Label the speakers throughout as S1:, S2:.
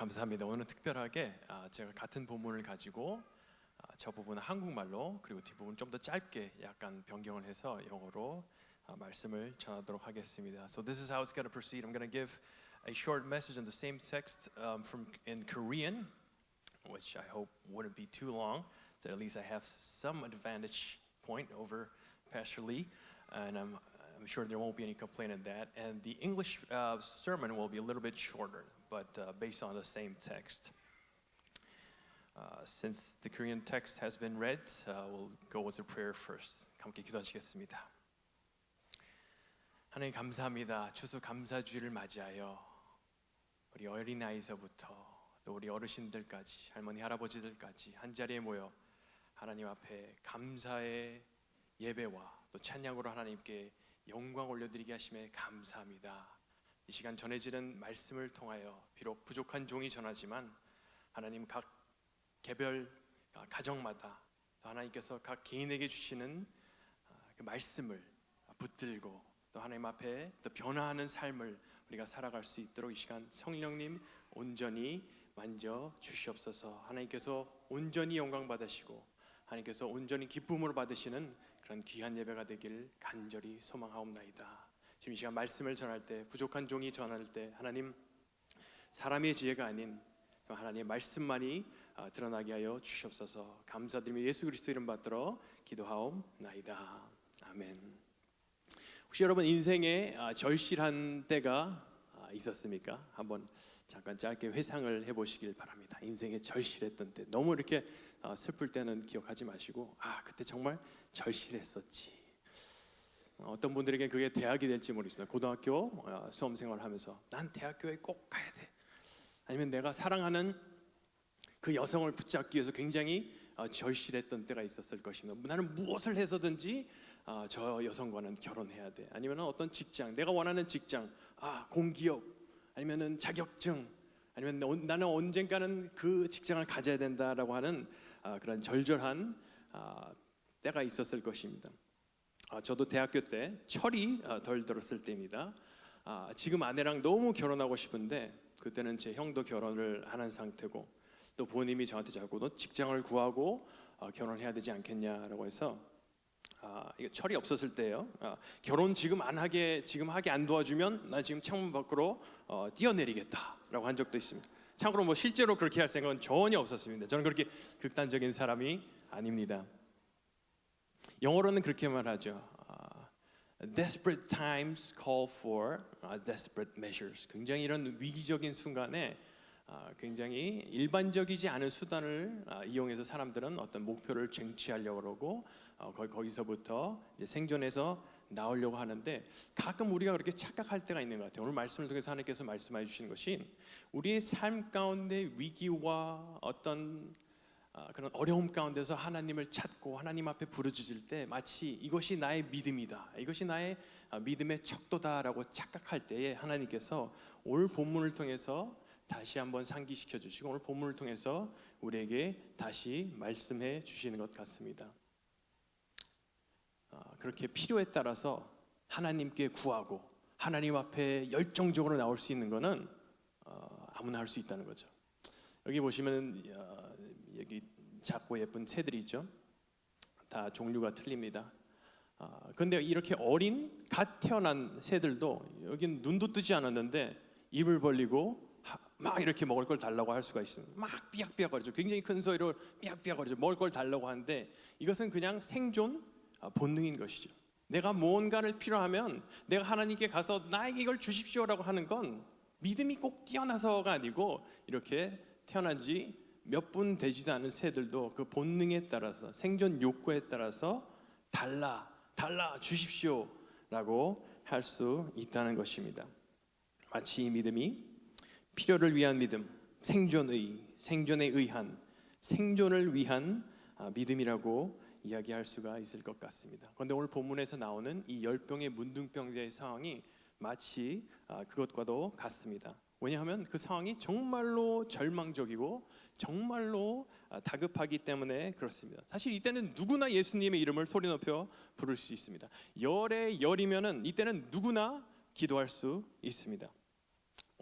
S1: 감사합니다. 오늘은 특별하게 제가 같은 본문을 가지고 저 부분은 한국말로 그리고 뒷부분 좀 더 짧게 약간 변경을 해서 영어로 말씀을 전하도록 하겠습니다. So this is how it's going to proceed. I'm going to give a short message on the same text from in Korean, which I hope wouldn't be too long. So at least I have some advantage point over Pastor Lee, and I'm sure there won't be any complaint in that. And the English sermon will be a little bit shorter, but based on the same text. Since the Korean text has been read, we'll go with a prayer first. 함께 기도하시겠습니다. 하나님 감사합니다. 추수 감사주일을 맞이하여 우리 어린아이서부터 또 우리 어르신들까지 할머니 할아버지들까지 한자리에 모여 하나님 앞에 감사의 예배와 또 찬양으로 하나님께 영광 올려드리게 하심에 감사합니다. 이 시간 전해지는 말씀을 통하여 비록 부족한 종이 전하지만 하나님 각 개별 가정마다 하나님께서 각 개인에게 주시는 그 말씀을 붙들고 또 하나님 앞에 또 변화하는 삶을 우리가 살아갈 수 있도록 이 시간 성령님 온전히 만져 주시옵소서. 하나님께서 온전히 영광 받으시고 하나님께서 온전히 기쁨으로 받으시는 그런 귀한 예배가 되길 간절히 소망하옵나이다. 지금 이 시간 말씀을 전할 때 부족한 종이 전할 때 하나님 사람의 지혜가 아닌 하나님의 말씀만이 드러나게 하여 주시옵소서. 감사드리며 예수 그리스도 이름 받들어 기도하옵나이다. 아멘. 혹시 여러분 인생에 절실한 때가 있었습니까? 한번 잠깐 짧게 회상을 해보시길 바랍니다. 인생에 절실했던 때, 너무 이렇게 슬플 때는 기억하지 마시고 그때 정말 절실했었지. 어떤 분들에게 그게 대학이 될지 모르겠습니다. 고등학교 수험생활을 하면서 난 대학교에 꼭 가야 돼. 아니면 내가 사랑하는 그 여성을 붙잡기 위해서 굉장히 절실했던 때가 있었을 것입니다. 나는 무엇을 해서든지 저 여성과는 결혼해야 돼. 아니면 어떤 직장, 내가 원하는 직장, 공기업, 아니면은 자격증, 아니면 나는 언젠가는 그 직장을 가져야 된다라고 하는 그런 절절한 때가 있었을 것입니다. 저도 대학교 때 철이 덜 들었을 때입니다. 지금 아내랑 너무 결혼하고 싶은데 그때는 제 형도 결혼을 하는 상태고 또 부모님이 저한테 자꾸 너 직장을 구하고 결혼해야 되지 않겠냐라고 해서 이거 철이 없었을 때예요. 결혼 지금 하게 안 도와주면 나 지금 창문 밖으로 뛰어내리겠다라고 한 적도 있습니다. 참고로 뭐 실제로 그렇게 할 생각은 전혀 없었습니다. 저는 그렇게 극단적인 사람이 아닙니다. 영어로는 그렇게 말하죠. Desperate times call for desperate measures. 굉장히 이런 위기적인 순간에 굉장히 일반적이지 않은 수단을 이용해서 사람들은 어떤 목표를 쟁취하려고 그러고 거기서부터 이제 생존해서 나오려고 하는데 가끔 우리가 그렇게 착각할 때가 있는 것 같아요. 오늘 말씀을 통해서 하나님께서 말씀해 주신 것이 우리의 삶 가운데 위기와 어떤 그런 어려움 가운데서 하나님을 찾고 하나님 앞에 부르짖을 때 마치 이것이 나의 믿음이다, 이것이 나의 믿음의 척도다라고 착각할 때에 하나님께서 오늘 본문을 통해서 다시 한번 상기시켜 주시고 오늘 본문을 통해서 우리에게 다시 말씀해 주시는 것 같습니다. 그렇게 필요에 따라서 하나님께 구하고 하나님 앞에 열정적으로 나올 수 있는 것은 아무나 할 수 있다는 거죠. 여기 보시면 여기 작고 예쁜 새들이 있죠. 다 종류가 틀립니다. 근데 이렇게 어린 갓 태어난 새들도 여기는 눈도 뜨지 않았는데 입을 벌리고 막 이렇게 먹을 걸 달라고 할 수가 있습니다. 막 삐약삐약거리죠. 굉장히 큰 소리로 삐약삐약거리죠. 먹을 걸 달라고 하는데 이것은 그냥 생존 본능인 것이죠. 내가 무언가를 필요하면 내가 하나님께 가서 나에게 이걸 주십시오라고 하는 건 믿음이 꼭 뛰어나서가 아니고 이렇게 태어난 지 몇 분 되지도 않은 새들도 그 본능에 따라서 생존 욕구에 따라서 달라 주십시오라고 할 수 있다는 것입니다. 마치 이 믿음이 필요를 위한 믿음, 생존에 의한 생존을 위한 믿음이라고 이야기할 수가 있을 것 같습니다. 그런데 오늘 본문에서 나오는 이 열병의 문둥병자의 상황이 마치 그것과도 같습니다. 왜냐하면 그 상황이 정말로 절망적이고 정말로 다급하기 때문에 그렇습니다. 사실 이때는 누구나 예수님의 이름을 소리 높여 부를 수 있습니다. 열의 열이면은 이때는 누구나 기도할 수 있습니다.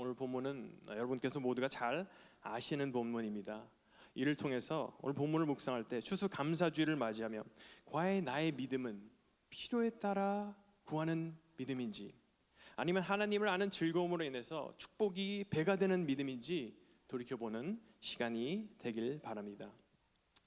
S1: 오늘 본문은 여러분께서 모두가 잘 아시는 본문입니다. 이를 통해서 오늘 본문을 묵상할 때 추수감사주일을 맞이하며 과연 나의 믿음은 필요에 따라 구하는 믿음인지, 아니면 하나님을 아는 즐거움으로 인해서 축복이 배가 되는 믿음인지 돌이켜보는 시간이 되길 바랍니다.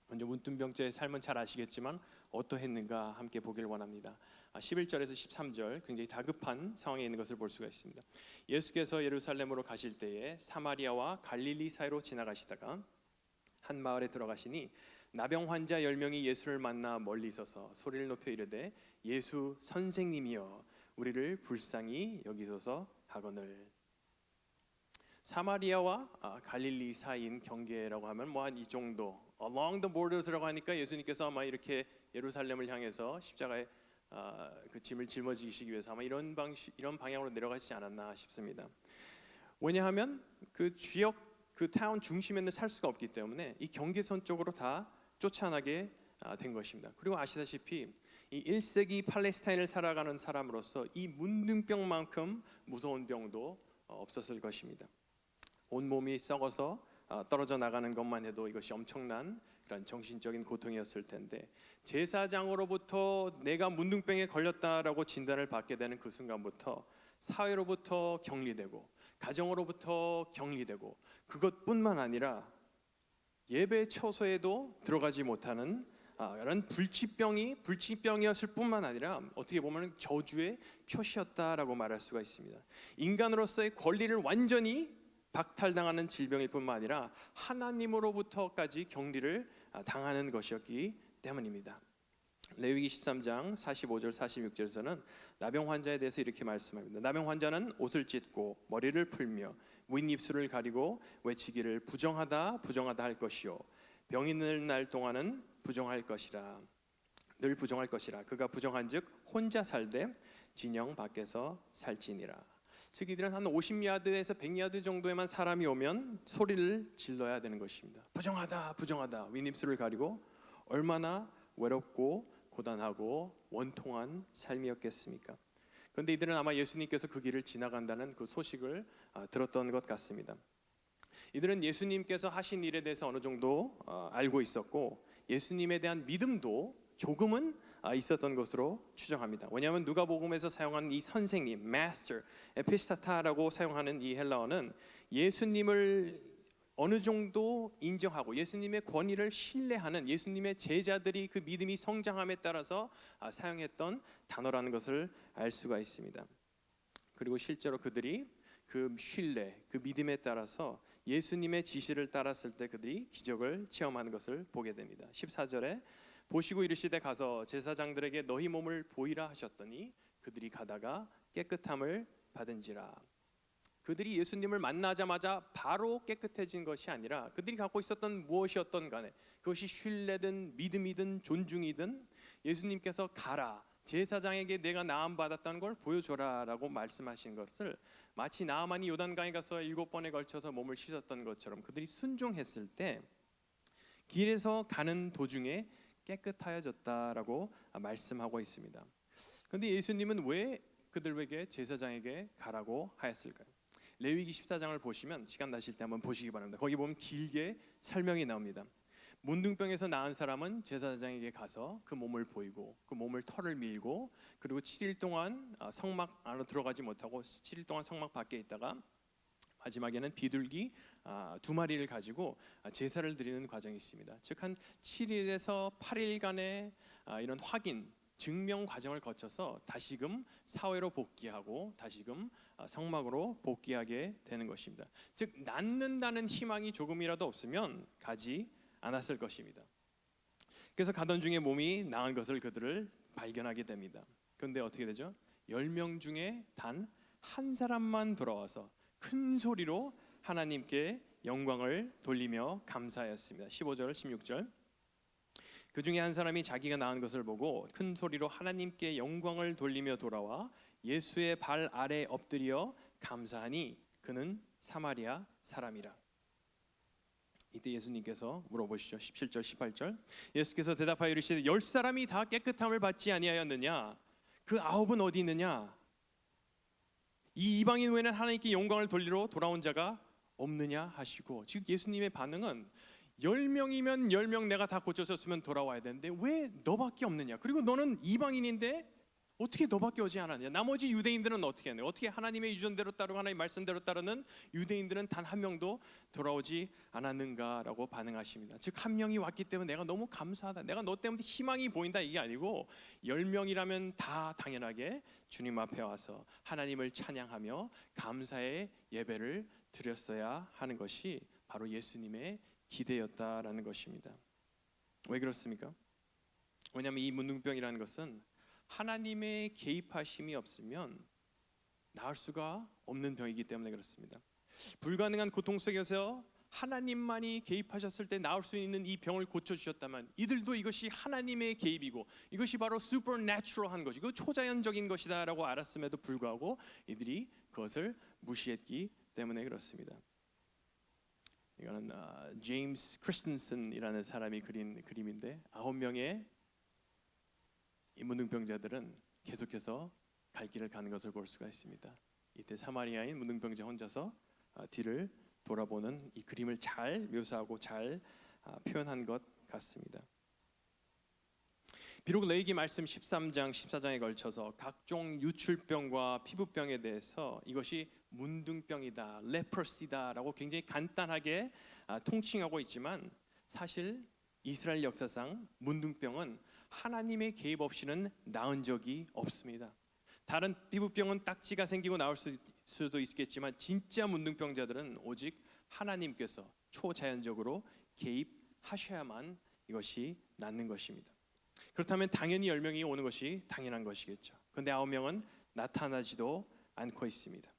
S1: 먼저 문둥병자의 삶은 잘 아시겠지만 어떠했는가 함께 보길 원합니다. 11절에서 13절 굉장히 다급한 상황에 있는 것을 볼 수가 있습니다. 예수께서 예루살렘으로 가실 때에 사마리아와 갈릴리 사이로 지나가시다가 한 마을에 들어가시니 나병 환자 10명이 예수를 만나 멀리 서서 소리를 높여 이르되 예수 선생님이여 우리를 불쌍히 여기소서 하거늘. 사마리아와 갈릴리 사이인 경계라고 하면 뭐 한 이 정도, along the borders라고 하니까 예수님께서 아마 이렇게 예루살렘을 향해서 십자가에 그 짐을 짊어지시기 위해서 아마 이런 방향으로 내려가시지 않았나 싶습니다. 왜냐하면 그 지역, 그 타운 중심에는 살 수가 없기 때문에 이 경계선 쪽으로 다 쫓아나게 된 것입니다. 그리고 아시다시피 이 1세기 팔레스타인을 살아가는 사람으로서 이 문둥병만큼 무서운 병도 없었을 것입니다. 온몸이 썩어서 떨어져 나가는 것만 해도 이것이 엄청난 그런 정신적인 고통이었을 텐데, 제사장으로부터 내가 문둥병에 걸렸다라고 진단을 받게 되는 그 순간부터 사회로부터 격리되고 가정으로부터 격리되고, 그것뿐만 아니라 예배 처소에도 들어가지 못하는 이런 불치병이었을 뿐만 아니라 어떻게 보면 저주의 표시였다라고 말할 수가 있습니다. 인간으로서의 권리를 완전히 박탈당하는 질병일 뿐만 아니라 하나님으로부터까지 격리를 당하는 것이었기 때문입니다. 레위기 13장 45절 46절에서는 나병 환자에 대해서 이렇게 말씀합니다. 나병 환자는 옷을 찢고 머리를 풀며 윗입술을 가리고 외치기를 부정하다 부정하다 할 것이요 병이 있는 날 동안은 부정할 것이라, 늘 부정할 것이라. 그가 부정한즉 혼자 살되 진영 밖에서 살지니라. 즉 이들은 한 50야드에서 100야드 정도에만 사람이 오면 소리를 질러야 되는 것입니다. 부정하다 부정하다. 윗입술을 가리고 얼마나 외롭고 고단하고 원통한 삶이었겠습니까? 그런데 이들은 아마 예수님께서 그 길을 지나간다는 그 소식을 들었던 것 같습니다. 이들은 예수님께서 하신 일에 대해서 어느 정도 알고 있었고 예수님에 대한 믿음도 조금은 있었던 것으로 추정합니다. 왜냐하면 누가복음에서 사용한 이 선생님, master, 에피스타타라고 사용하는 이 헬라어는 예수님을 어느 정도 인정하고 예수님의 권위를 신뢰하는 예수님의 제자들이 그 믿음이 성장함에 따라서 사용했던 단어라는 것을 알 수가 있습니다. 그리고 실제로 그들이 그 신뢰, 그 믿음에 따라서 예수님의 지시를 따랐을 때 그들이 기적을 체험하는 것을 보게 됩니다. 14절에 보시고 이르시되 가서 제사장들에게 너희 몸을 보이라 하셨더니 그들이 가다가 깨끗함을 받은지라. 그들이 예수님을 만나자마자 바로 깨끗해진 것이 아니라 그들이 갖고 있었던 무엇이었던 간에, 그것이 신뢰든 믿음이든 존중이든 예수님께서 가라, 제사장에게 내가 나음 받았다는 걸 보여줘라 라고 말씀하신 것을 마치 나아만이 요단강에 가서 7번에 걸쳐서 몸을 씻었던 것처럼 그들이 순종했을 때 길에서 가는 도중에 깨끗하여졌다라고 말씀하고 있습니다. 그런데 예수님은 왜 그들에게 제사장에게 가라고 하였을까요? 레위기 14장을 보시면 시간 나실 때 한번 보시기 바랍니다. 거기 보면 길게 설명이 나옵니다. 문둥병에서 나은 사람은 제사장에게 가서 그 몸을 보이고 그 몸을 털을 밀고 그리고 7일 동안 성막 안으로 들어가지 못하고 7일 동안 성막 밖에 있다가 마지막에는 비둘기 2마리를 가지고 제사를 드리는 과정이 있습니다. 즉 한 7일에서 8일간의 이런 확인, 증명 과정을 거쳐서 다시금 사회로 복귀하고 다시금 성막으로 복귀하게 되는 것입니다. 즉 낫는다는 희망이 조금이라도 없으면 가지 않았을 것입니다. 그래서 가던 중에 몸이 나은 것을 그들을 발견하게 됩니다. 그런데 어떻게 되죠? 10명 중에 단 한 사람만 돌아와서 큰 소리로 하나님께 영광을 돌리며 감사하였습니다. 15절 16절 그 중에 한 사람이 자기가 나은 것을 보고 큰 소리로 하나님께 영광을 돌리며 돌아와 예수의 발 아래 엎드려 감사하니 그는 사마리아 사람이라. 이때 예수님께서 물어보시죠. 17절 18절 예수께서 대답하여 이르시되 10사람이 다 깨끗함을 받지 아니하였느냐? 그 9은 어디 있느냐? 이 이방인 외에는 하나님께 영광을 돌리러 돌아온 자가 없느냐 하시고, 즉 예수님의 반응은 10명이면 10명 내가 다 고쳐줬으면 돌아와야 되는데 왜 너밖에 없느냐, 그리고 너는 이방인인데 어떻게 너밖에 오지 않았냐, 나머지 유대인들은 어떻게 하냐, 어떻게 하나님의 유전대로 따르고 하나님의 말씀대로 따르는 유대인들은 단 한 명도 돌아오지 않았는가라고 반응하십니다. 즉 한 명이 왔기 때문에 내가 너무 감사하다, 내가 너 때문에 희망이 보인다, 이게 아니고 10명이라면 다 당연하게 주님 앞에 와서 하나님을 찬양하며 감사의 예배를 드렸어야 하는 것이 바로 예수님의 기대였다라는 것입니다. 왜 그렇습니까? 왜냐하면 이 문둥병이라는 것은 하나님의 개입하심이 없으면 나을 수가 없는 병이기 때문에 그렇습니다. 불가능한 고통 속에서 하나님만이 개입하셨을 때 나을 수 있는 이 병을 고쳐주셨다면 이들도 이것이 하나님의 개입이고 이것이 바로 슈퍼내추럴한 것이고 초자연적인 것이다 라고 알았음에도 불구하고 이들이 그것을 무시했기 때문에 그렇습니다. 이거는 제임스 크리스텐슨이라는 사람이 그린 그림인데 9명의 이 문둥병자들은 계속해서 갈 길을 가는 것을 볼 수가 있습니다. 이때 사마리아인 문둥병자 혼자서 뒤를 돌아보는 이 그림을 잘 묘사하고 잘 표현한 것 같습니다. 비록 레위기 말씀 13장 14장에 걸쳐서 각종 유출병과 피부병에 대해서 이것이 문둥병이다, 레프러시다라고 굉장히 간단하게 통칭하고 있지만 사실 이스라엘 역사상 문둥병은 하나님의 개입 없이는 나은 적이 없습니다. 다른 피부병은 딱지가 생기고 나올 수도 있겠지만 진짜 문둥병자들은 오직 하나님께서 초자연적으로 개입하셔야만 이것이 낫는 것입니다. 그렇다면 당연히 10명이 오는 것이 당연한 것이겠죠. 그런데 9명은 나타나지도 않고 있습니다.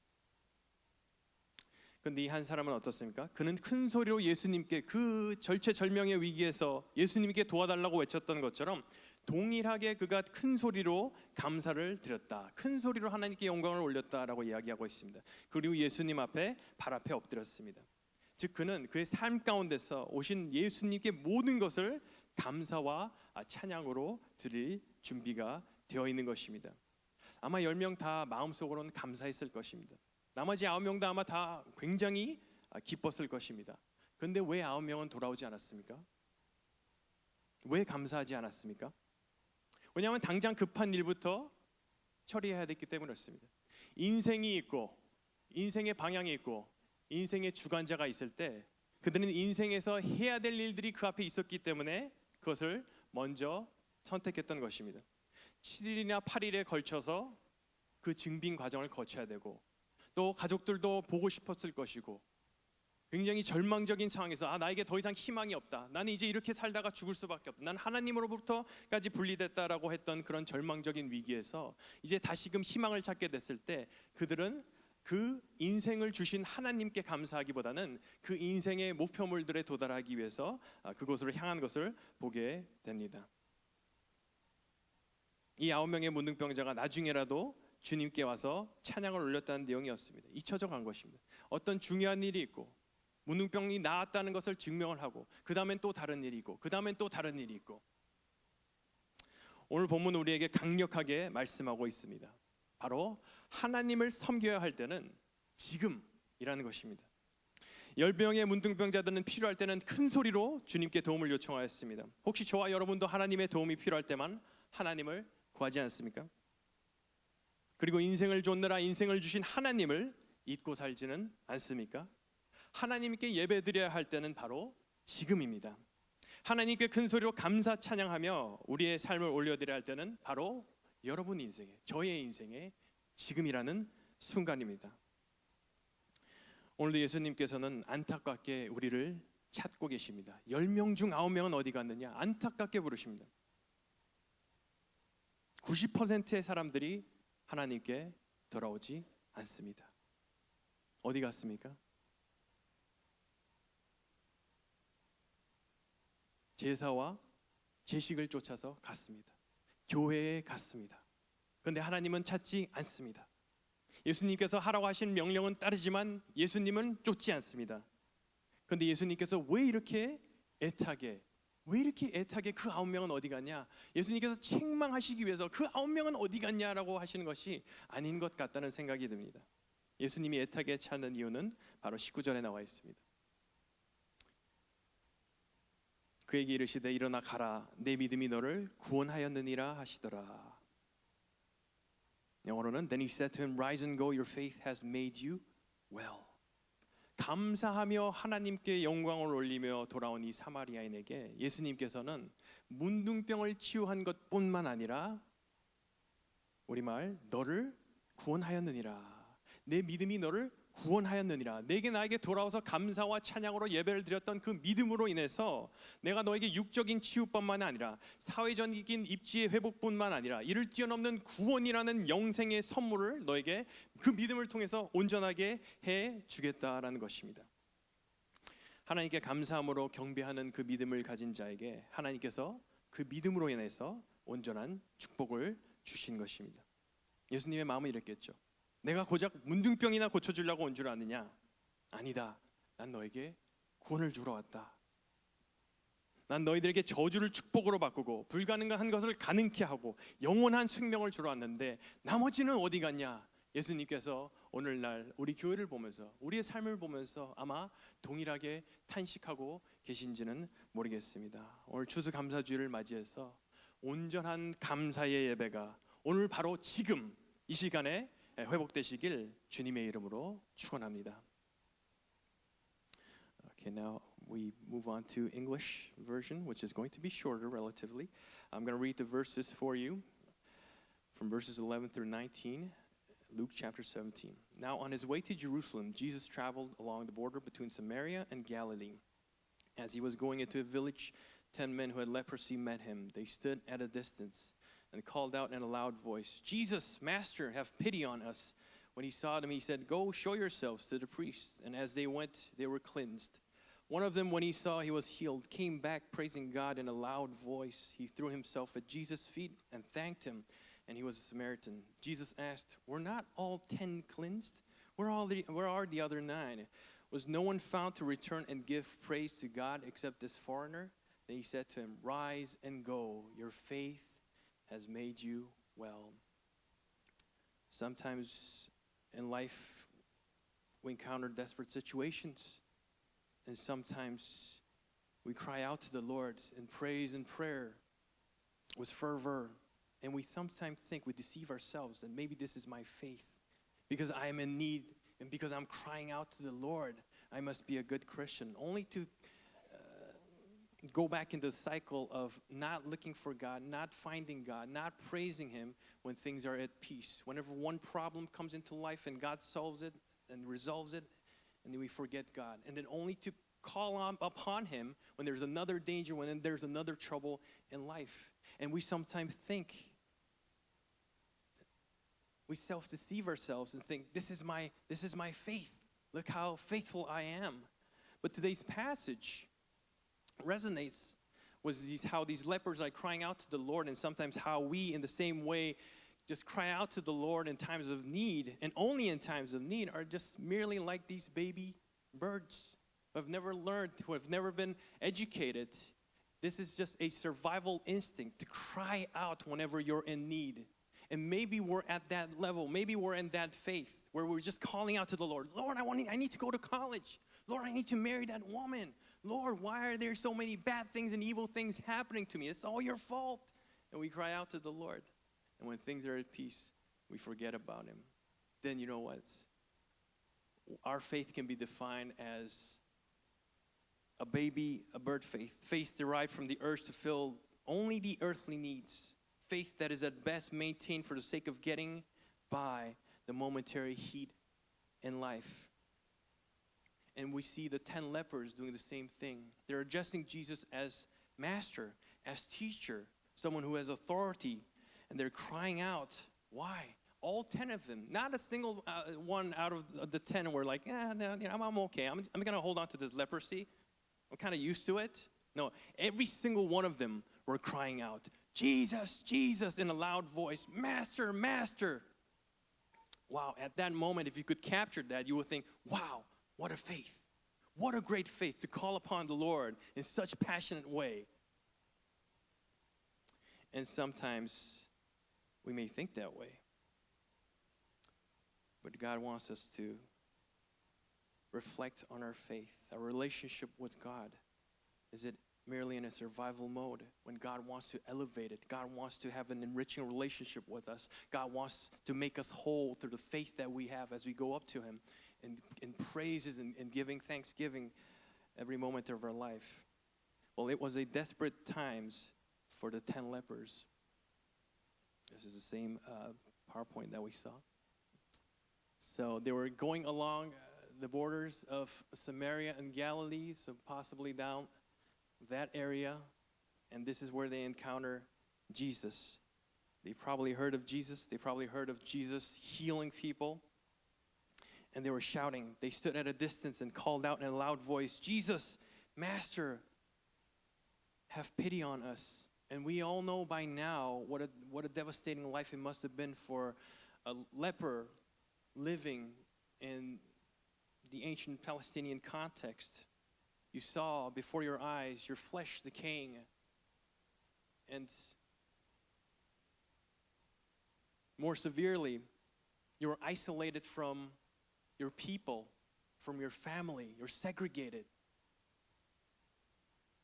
S1: 그런데 이 한 사람은 어떻습니까? 그는 큰 소리로 예수님께 그 절체절명의 위기에서 예수님께 도와달라고 외쳤던 것처럼 동일하게 그가 큰 소리로 감사를 드렸다, 큰 소리로 하나님께 영광을 올렸다라고 이야기하고 있습니다. 그리고 예수님 앞에 발 앞에 엎드렸습니다. 즉 그는 그의 삶 가운데서 오신 예수님께 모든 것을 감사와 찬양으로 드릴 준비가 되어 있는 것입니다. 아마 10명 다 마음속으로는 감사했을 것입니다. 나머지 9명도 아마 다 굉장히 기뻤을 것입니다. 그런데 왜 9명은 돌아오지 않았습니까? 왜 감사하지 않았습니까? 왜냐하면 당장 급한 일부터 처리해야 됐기 때문에 그렇습니다. 인생이 있고 인생의 방향이 있고 인생의 주관자가 있을 때 그들은 인생에서 해야 될 일들이 그 앞에 있었기 때문에 그것을 먼저 선택했던 것입니다. 7일이나 8일에 걸쳐서 그 증빙 과정을 거쳐야 되고 또 가족들도 보고 싶었을 것이고 굉장히 절망적인 상황에서 나에게 더 이상 희망이 없다, 나는 이제 이렇게 살다가 죽을 수밖에 없다, 난 하나님으로부터까지 분리됐다라고 했던 그런 절망적인 위기에서 이제 다시금 희망을 찾게 됐을 때 그들은 그 인생을 주신 하나님께 감사하기보다는 그 인생의 목표물들에 도달하기 위해서 그곳으로 향한 것을 보게 됩니다. 이 9명의 문둥병자가 나중에라도 주님께 와서 찬양을 올렸다는 내용이었습니다. 잊혀져 간 것입니다. 어떤 중요한 일이 있고 문둥병이 나았다는 것을 증명을 하고 그 다음엔 또 다른 일이 있고 그 다음엔 또 다른 일이 있고, 오늘 본문 우리에게 강력하게 말씀하고 있습니다. 바로 하나님을 섬겨야 할 때는 지금이라는 것입니다. 10명의 문둥병자들은 필요할 때는 큰 소리로 주님께 도움을 요청하였습니다. 혹시 저와 여러분도 하나님의 도움이 필요할 때만 하나님을 구하지 않습니까? 그리고 인생을 줬느라 인생을 주신 하나님을 잊고 살지는 않습니까? 하나님께 예배드려야 할 때는 바로 지금입니다. 하나님께 큰 소리로 감사 찬양하며 우리의 삶을 올려드려야 할 때는 바로 여러분 인생에, 저의 인생에 지금이라는 순간입니다. 오늘도 예수님께서는 안타깝게 우리를 찾고 계십니다. 10명 중 9명은 어디 갔느냐? 안타깝게 부르십니다. 90%의 사람들이 하나님께 돌아오지 않습니다. 어디 갔습니까? 제사와 제식을 쫓아서 갔습니다. 교회에 갔습니다. 그런데 하나님은 찾지 않습니다. 예수님께서 하라고 하신 명령은 따르지만 예수님은 쫓지 않습니다. 그런데 예수님께서 왜 이렇게 애타게 그 9명은 어디 갔냐? 예수님께서 책망하시기 위해서 그 9명은 어디 갔냐라고 하시는 것이 아닌 것 같다는 생각이 듭니다. 예수님이 애타게 찾는 이유는 바로 19절에 나와 있습니다. 그에게 이르시되 일어나 가라 내 믿음이 너를 구원하였느니라 하시더라. 영어로는 Then he said to him, Rise and go, your faith has made you well. 감사하며 하나님께 영광을 올리며 돌아온 이 사마리아인에게 예수님께서는 문둥병을 치유한 것뿐만 아니라 우리말 너를 구원하였느니라. 내 믿음이 너를 구원하였느니라. 내게 나에게 돌아와서 감사와 찬양으로 예배를 드렸던 그 믿음으로 인해서 내가 너에게 육적인 치유뿐만 아니라 사회적인 입지의 회복뿐만 아니라 이를 뛰어넘는 구원이라는 영생의 선물을 너에게 그 믿음을 통해서 온전하게 해주겠다라는 것입니다. 하나님께 감사함으로 경배하는 그 믿음을 가진 자에게 하나님께서 그 믿음으로 인해서 온전한 축복을 주신 것입니다. 예수님의 마음은 이랬겠죠. 내가 고작 문둥병이나 고쳐주려고 온 줄 아느냐? 아니다. 난 너에게 구원을 주러 왔다. 난 너희들에게 저주를 축복으로 바꾸고 불가능한 것을 가능케 하고 영원한 생명을 주러 왔는데 나머지는 어디 갔냐? 예수님께서 오늘날 우리 교회를 보면서 우리의 삶을 보면서 아마 동일하게 탄식하고 계신지는 모르겠습니다. 오늘 추수감사주일을 맞이해서 온전한 감사의 예배가 오늘 바로 지금 이 시간에 회복되시길 주님의 이름으로 축원합니다. Okay, now we move on to English version, which is going to be shorter relatively. I'm going to read the verses for you from verses 11 through 19, Luke chapter 17. Now on his way to Jerusalem, Jesus traveled along the border between Samaria and Galilee. As he was going into a village, 10 men who had leprosy met him. They stood at a distance and called out in a loud voice, Jesus, Master, have pity on us. When he saw them, he said, Go, show yourselves to the priests. And as they went, they were cleansed. One of them, when he saw he was healed, came back praising God in a loud voice. He threw himself at Jesus' feet and thanked him, and he was a Samaritan. Jesus asked, Were not all 10 cleansed? Where are the other 9? Was no one found to return and give praise to God except this foreigner? Then he said to him, Rise and go, your faith has made you well. Sometimes in life we encounter desperate situations, and sometimes we cry out to the Lord in praise and prayer with fervor, and we sometimes think we deceive ourselves that maybe this is my faith because I am in need and because I'm crying out to the Lord I must be a good Christian, only to go back into the cycle of not looking for God, not finding God, not praising Him when things are at peace. Whenever one problem comes into life and God solves it and resolves it, and then we forget God. And then only to call upon Him when there's another danger, when there's another trouble in life. And we sometimes think, we self-deceive ourselves and think, this is my faith. Look how faithful I am. But today's passage resonates with how these lepers are crying out to the Lord, and sometimes how we in the same way just cry out to the Lord in times of need, and only in times of need, are just merely like these baby birds who have never learned, who have never been educated. This is just a survival instinct to cry out whenever you're in need. And maybe we're at that level, maybe we're in that faith where we're just calling out to the Lord, Lord, I need to go to college. Lord, I need to marry that woman. Lord, why are there so many bad things and evil things happening to me? It's all your fault. And we cry out to the Lord. And when things are at peace, we forget about Him. Then you know what? Our faith can be defined as a bird faith. Faith derived from the urge to fill only the earthly needs. Faith that is at best maintained for the sake of getting by the momentary heat in life. And we see the 10 lepers doing the same thing. They're addressing Jesus as master, as teacher, someone who has authority. And they're crying out, why? All 10 of them. Not a single one out of the 10 were like, no, I'm okay. I'm going to hold on to this leprosy. I'm kind of used to it. No, every single one of them were crying out, Jesus, Jesus, in a loud voice, Master, Master. Wow, at that moment, if you could capture that, you would think, wow, what a faith. What a great faith to call upon the Lord in such passionate way. And sometimes we may think that way. But God wants us to reflect on our faith, our relationship with God. Is it merely in a survival mode when God wants to elevate it? God wants to have an enriching relationship with us. God wants to make us whole through the faith that we have as we go up to Him in praises and giving thanksgiving every moment of our life. Well, it was a desperate times for the 10 lepers. This is the same PowerPoint that we saw. So they were going along the borders of Samaria and Galilee, so possibly down that area, and this is where they encounter Jesus. They probably heard of Jesus. They probably heard of Jesus healing people, and they were shouting. They stood at a distance and called out in a loud voice, "Jesus, Master, have pity on us." And we all know by now what a devastating life it must have been for a leper living in the ancient Palestinian context. You saw before your eyes your flesh decaying, and more severely, you were isolated from your people, from your family. You're segregated.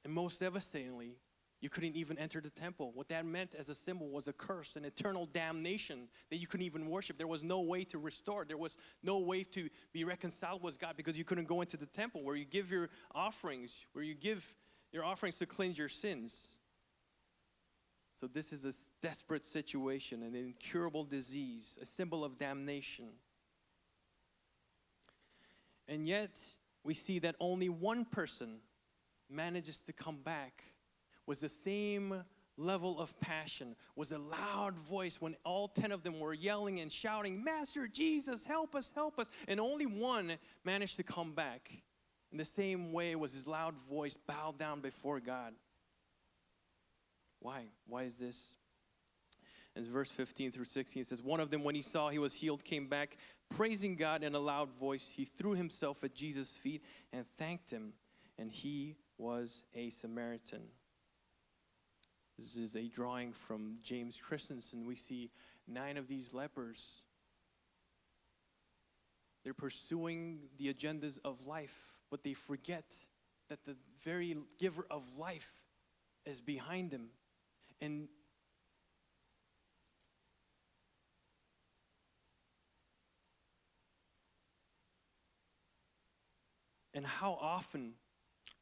S1: And most devastatingly, you couldn't even enter the temple. What that meant as a symbol was a curse, an eternal damnation that you couldn't even worship. There was no way to restore. There was no way to be reconciled with God because you couldn't go into the temple where you give your offerings, to cleanse your sins. So this is a desperate situation, an incurable disease, a symbol of damnation. And yet, we see that only one person manages to come back. Was the same level of passion, was a loud voice when all 10 of them were yelling and shouting, "Master Jesus, help us, help us." And only one managed to come back. In the same way was his loud voice bowed down before God. Why? Why is this? In verse 15 through 16, it says, "One of them, when he saw he was healed, came back, praising God in a loud voice. He threw himself at Jesus' feet and thanked him, and he was a Samaritan." This is a drawing from James Christensen. We see 9 of these lepers. They're pursuing the agendas of life, but they forget that the very giver of life is behind them. And how often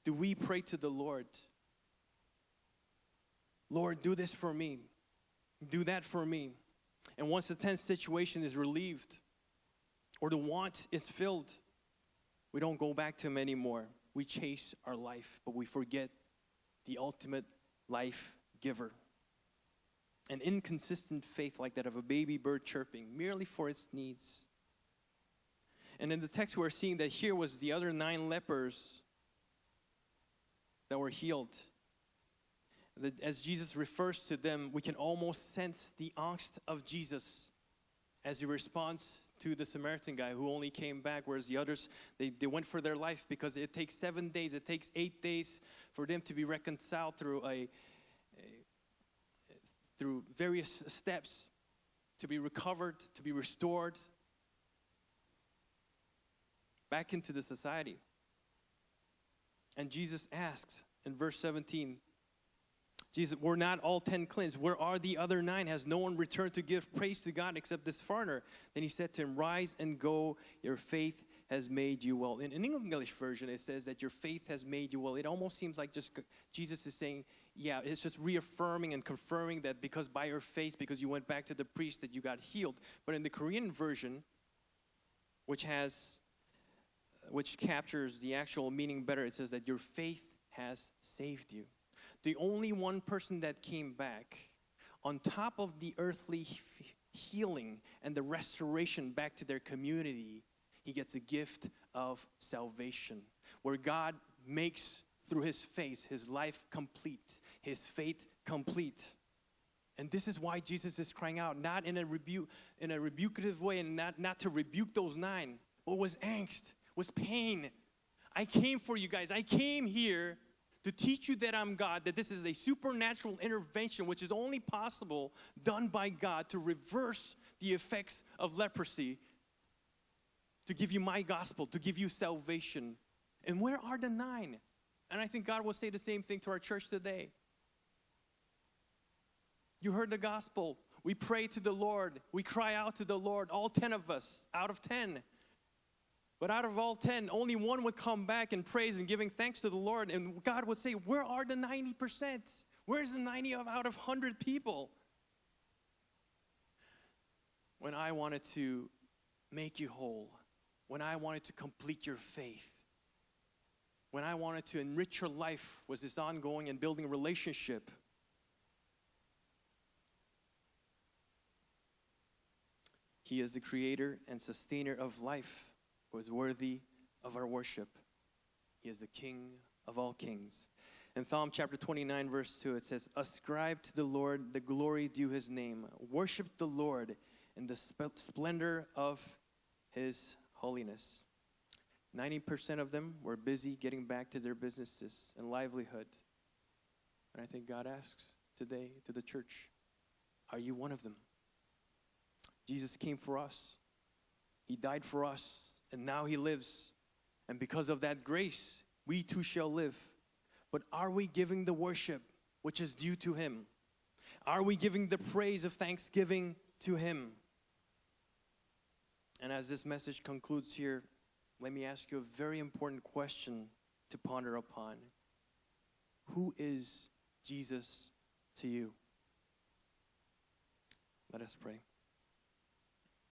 S1: do we pray to the Lord? "Lord, do this for me. Do that for me." And once the tense situation is relieved or the want is filled, we don't go back to Him anymore. We chase our life, but we forget the ultimate life giver. An inconsistent faith like that of a baby bird chirping merely for its needs. And in the text we're seeing that here was the other 9 lepers that were healed. As Jesus refers to them, we can almost sense the angst of Jesus as He responds to the Samaritan guy who only came back, whereas the others, they went for their life because it takes 7 days, it takes 8 days for them to be reconciled through through various steps, to be recovered, to be restored back into the society. And Jesus asks in verse 17, "Jesus, were not all 10 cleansed? Where are the other 9? Has no one returned to give praise to God except this foreigner?" Then He said to him, "Rise and go, your faith has made you well." In an English version, it says that your faith has made you well. It almost seems like just Jesus is saying, yeah, it's just reaffirming and confirming that because by your faith, because you went back to the priest, that you got healed. But in the Korean version, which captures the actual meaning better, it says that your faith has saved you. The only one person that came back, on top of the earthly healing and the restoration back to their community, he gets a gift of salvation, where God makes through his face his life complete, his faith complete. And this is why Jesus is crying out, not in a rebukative way, and not to rebuke those 9, but was angst, was pain. I came for you guys. I came here to teach you that I'm God, that this is a supernatural intervention which is only possible done by God to reverse the effects of leprosy to give you my gospel, to give you salvation. And where are the 9? And I think God will say the same thing to our church today. You heard the gospel. We pray to the Lord. We cry out to the Lord, all 10 of us, out of 10. But out of all 10, only 1 would come back and praise and giving thanks to the Lord. And God would say, where are the 90%? Where's the 90 out of 100 people? When I wanted to make you whole, when I wanted to complete your faith, when I wanted to enrich your life was this ongoing and building relationship. He is the creator and sustainer of life, who is worthy of our worship. He is the King of all kings. In Psalm chapter 29, verse 2, it says, ascribe to the Lord the glory due his name. Worship the Lord in the splendor of his holiness. 90% of them were busy getting back to their businesses and livelihood. And I think God asks today to the church, are you one of them? Jesus came for us. He died for us, and now he lives. And because of that grace, we too shall live. But are we giving the worship which is due to him? Are we giving the praise of thanksgiving to him? And as this message concludes here, let me ask you a very important question to ponder upon. Who is Jesus to you? Let us pray.